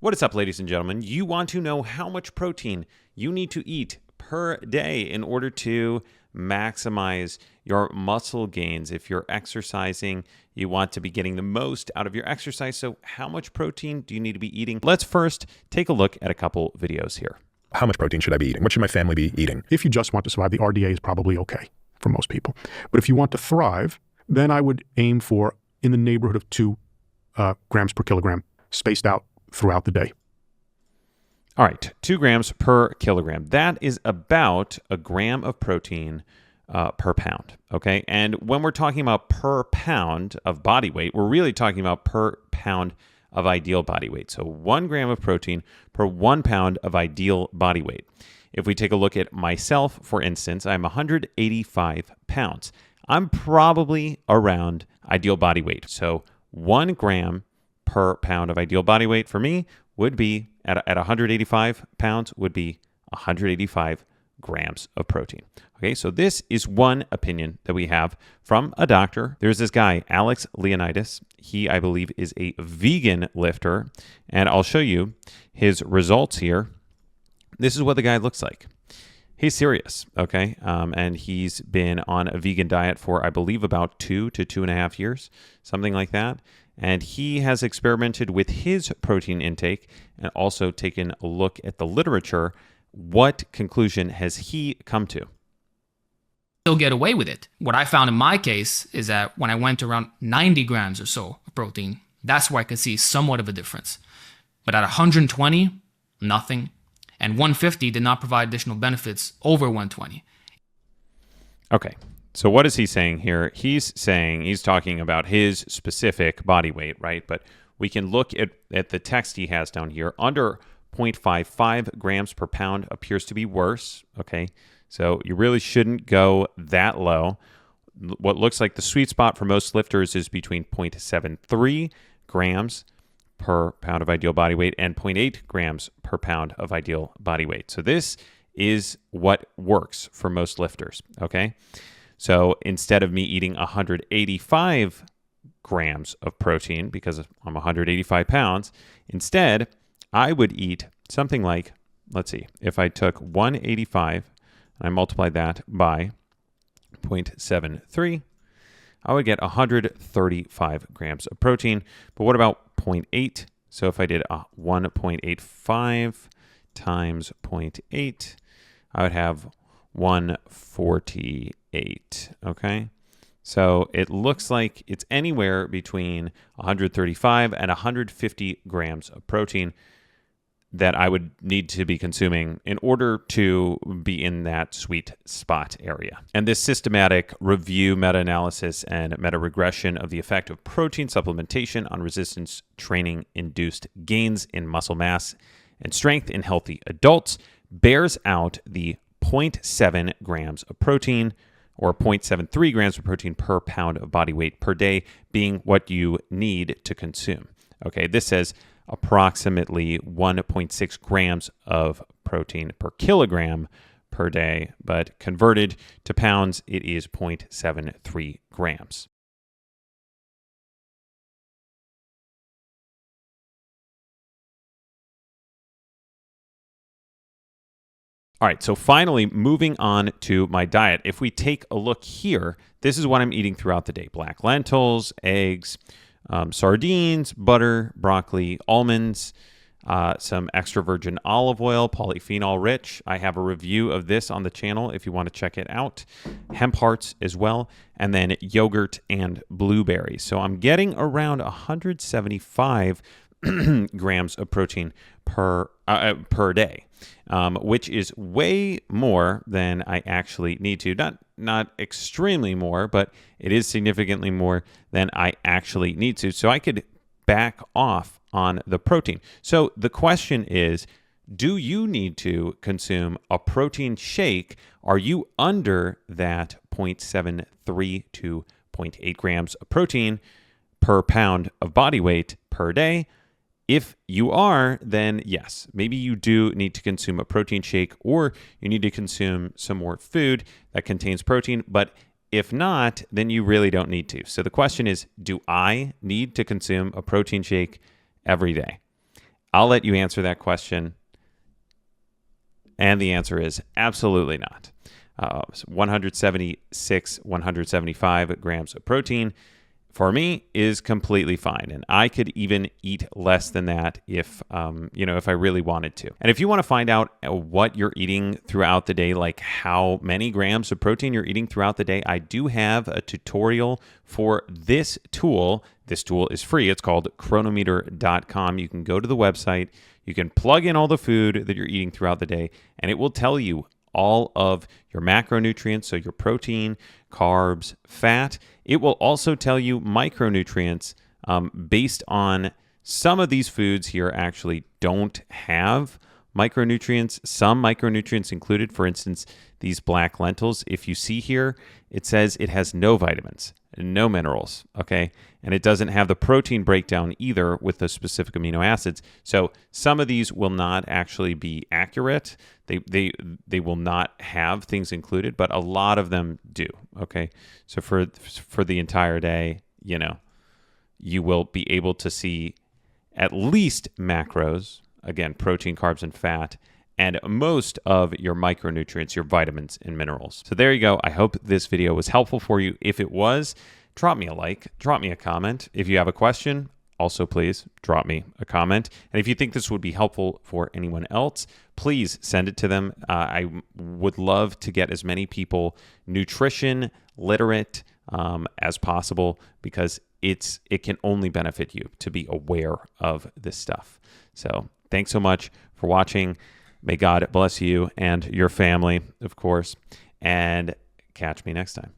What is up, ladies and gentlemen? You want to know how much protein you need to eat per day in order to maximize your muscle gains. If you're exercising, you want to be getting the most out of your exercise. So how much protein do you need to be eating? Let's first take a look at a couple videos here. How much protein should I be eating? What should my family be eating? If you just want to survive, the RDA is probably okay for most people. But if you want to thrive, then I would aim for in the neighborhood of 2 grams per kilogram, spaced out throughout the day. All right, 2 grams per kilogram. That is about a gram of protein per pound, okay? And when we're talking about per pound of body weight, we're really talking about per pound of ideal body weight. So 1 gram of protein per 1 pound of ideal body weight. If we take a look at myself, for instance, I'm 185 pounds. I'm probably around ideal body weight. So 1 gram per pound of ideal body weight for me would be, at 185 pounds, would be 185 grams of protein. Okay, so this is one opinion that we have from a doctor. There's this guy, Alex Leonidas. He, I believe, is a vegan lifter, and I'll show you his results here. This is what the guy looks like. He's serious, okay? And he's been on a vegan diet for, I believe, about 2 to 2.5 years, something like that. And he has experimented with his protein intake and also taken a look at the literature. What conclusion has he come to? Still get away with it. What I found in my case is that when I went to around 90 grams or so of protein, that's where I could see somewhat of a difference. But at 120, nothing. And 150 did not provide additional benefits over 120. Okay, so what is he saying here? He's talking about his specific body weight, right? But we can look at the text he has down here. Under 0.55 grams per pound appears to be worse, okay? So you really shouldn't go that low. What looks like the sweet spot for most lifters is between 0.73 grams per pound of ideal body weight and 0.8 grams per pound of ideal body weight. So this is what works for most lifters, okay? So instead of me eating 185 grams of protein because I'm 185 pounds, instead I would eat something like, let's see, if I took 185 and I multiplied that by 0.73, I would get 135 grams of protein. But what about 0.8? So if I did 1.85 times 0.8, I would have 148, okay? So it looks like it's anywhere between 135 and 150 grams of protein that I would need to be consuming in order to be in that sweet spot area. And this systematic review, meta-analysis, and meta-regression of the effect of protein supplementation on resistance training induced gains in muscle mass and strength in healthy adults bears out the 0.7 grams of protein or 0.73 grams of protein per pound of body weight per day being what you need to consume. Okay, this says approximately 1.6 grams of protein per kilogram per day, but converted to pounds, it is 0.73 grams. All right, so finally, moving on to my diet. If we take a look here, this is what I'm eating throughout the day. Black lentils, eggs, sardines, butter, broccoli, almonds, some extra virgin olive oil, polyphenol rich. I have a review of this on the channel if you want to check it out. Hemp hearts as well, and then yogurt and blueberries. So I'm getting around 175 grams of protein per day, which is way more than I actually need to. Not extremely more, but it is significantly more than I actually need to. So I could back off on the protein. So the question is, do you need to consume a protein shake? Are you under that 0.73 to 0.8 grams of protein per pound of body weight per day? If you are, then yes, maybe you do need to consume a protein shake or you need to consume some more food that contains protein. But if not, then you really don't need to. So the question is, do I need to consume a protein shake every day? I'll let you answer that question. And the answer is absolutely not. 176, 175 grams of protein for me is completely fine. And I could even eat less than that if I really wanted to. And if you want to find out what you're eating throughout the day, like how many grams of protein you're eating throughout the day, I do have a tutorial for this tool. This tool is free. It's called Cronometer.com. You can go to the website, you can plug in all the food that you're eating throughout the day, and it will tell you all of your macronutrients, so your protein, carbs, fat. It will also tell you micronutrients based on some of these foods here actually don't have micronutrients. Some micronutrients included, for instance, these black lentils. If you see here, it says it has no vitamins, no minerals, okay? And it doesn't have the protein breakdown either with the specific amino acids. So some of these will not actually be accurate. They will not have things included, but a lot of them do, okay? So for the entire day, you will be able to see at least macros, again, protein, carbs, and fat, and most of your micronutrients, your vitamins and minerals. So there you go. I hope this video was helpful for you. If it was, drop me a like, drop me a comment. If you have a question, also please drop me a comment. And if you think this would be helpful for anyone else, please send it to them. I would love to get as many people nutrition literate as possible, because it can only benefit you to be aware of this stuff. So thanks so much for watching. May God bless you and your family, of course, and catch me next time.